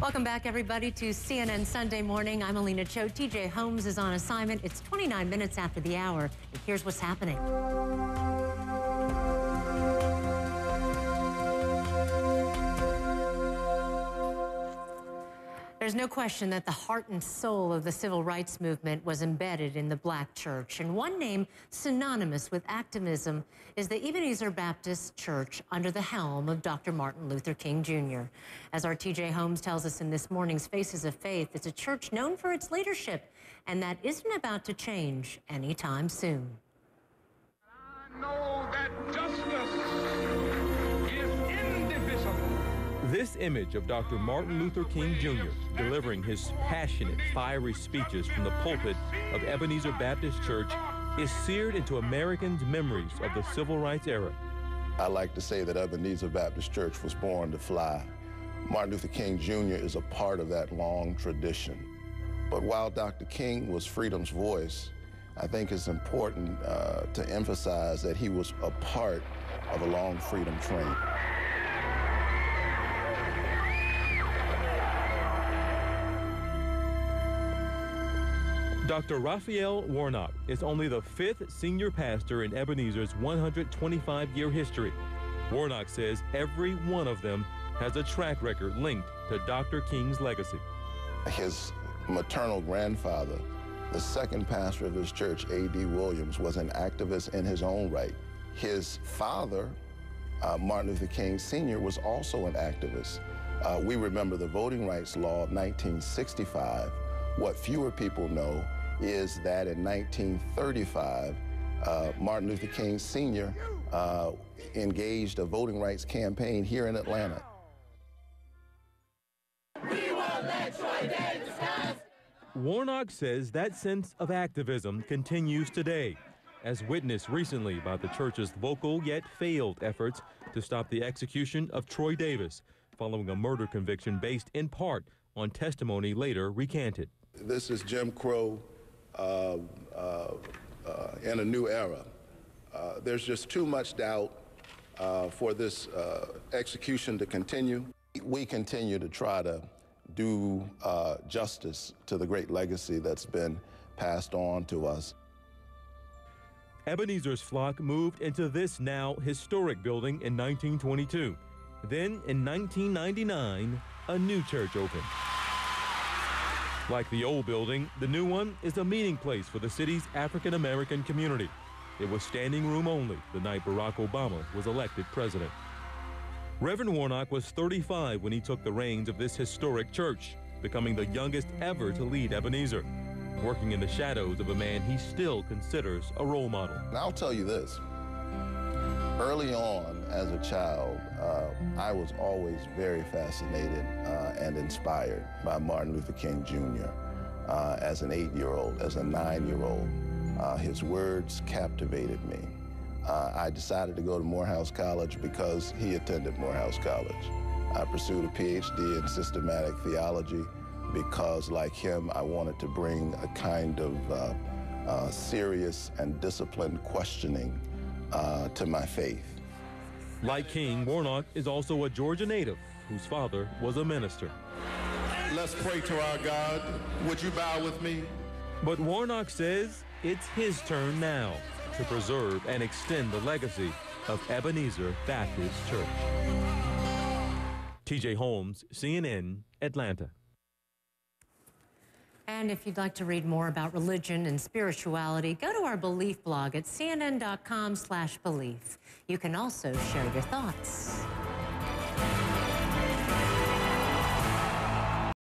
Welcome back, everybody, to CNN Sunday Morning. I'm Alina Cho. TJ Holmes is on assignment. It's 29 minutes after the hour, and here's what's happening. There's no question that the heart and soul of the civil rights movement was embedded in the Black church. And one name synonymous with activism is the Ebenezer Baptist Church under the helm of Dr. Martin Luther King Jr. As our TJ Holmes tells us in this morning's Faces of Faith, it's a church known for its leadership, and that isn't about to change anytime soon. I know that justice is indivisible. This image of Dr. Martin Luther King Jr. delivering his passionate, fiery speeches from the pulpit of Ebenezer Baptist Church is seared into Americans' memories of the civil rights era. I like to say that Ebenezer Baptist Church was born to fly. Martin Luther King Jr. is a part of that long tradition. But while Dr. King was freedom's voice, I think it's important to emphasize that he was a part of a long freedom train. Dr. Raphael Warnock is only the 5th senior pastor in Ebenezer's 125-year history. Warnock says every one of them has a track record linked to Dr. King's legacy. His maternal grandfather, the second pastor of his church, A.D. Williams, was an activist in his own right. His father, Martin Luther King Sr., was also an activist. We remember the Voting Rights Law of 1965. What fewer people know is that in 1935, Martin Luther King Sr. Engaged a voting rights campaign here in Atlanta. We won't let Troy Davis pass. Warnock says that sense of activism continues today, as witnessed recently by the church's vocal yet failed efforts to stop the execution of Troy Davis, following a murder conviction based in part on testimony later recanted. This is Jim Crow in a new era. There's just too much doubt for this execution to continue. We continue to try to do justice to the great legacy that's been passed on to us. Ebenezer's flock moved into this now historic building in 1922. Then in 1999, a new church opened. Like the old building, the new one is a meeting place for the city's African-American community. It was standing room only the night Barack Obama was elected president. Reverend Warnock was 35 when he took the reins of this historic church, becoming the youngest ever to lead Ebenezer, working in the shadows of a man he still considers a role model. And I'll tell you this. Early on, as a child, I was always very fascinated and inspired by Martin Luther King Jr. As an 8-year-old, as a 9-year-old, his words captivated me. I decided to go to Morehouse College because he attended Morehouse College. I pursued a PhD in systematic theology because, like him, I wanted to bring a kind of serious and disciplined questioning to my faith. Like King, Warnock is also a Georgia native whose father was a minister. Let's pray to our God. Would you bow with me? But Warnock says it's his turn now to preserve and extend the legacy of Ebenezer Baptist Church. TJ Holmes, CNN, Atlanta. And if you'd like to read more about religion and spirituality, go to our Belief blog at cnn.com/belief. You can also share your thoughts.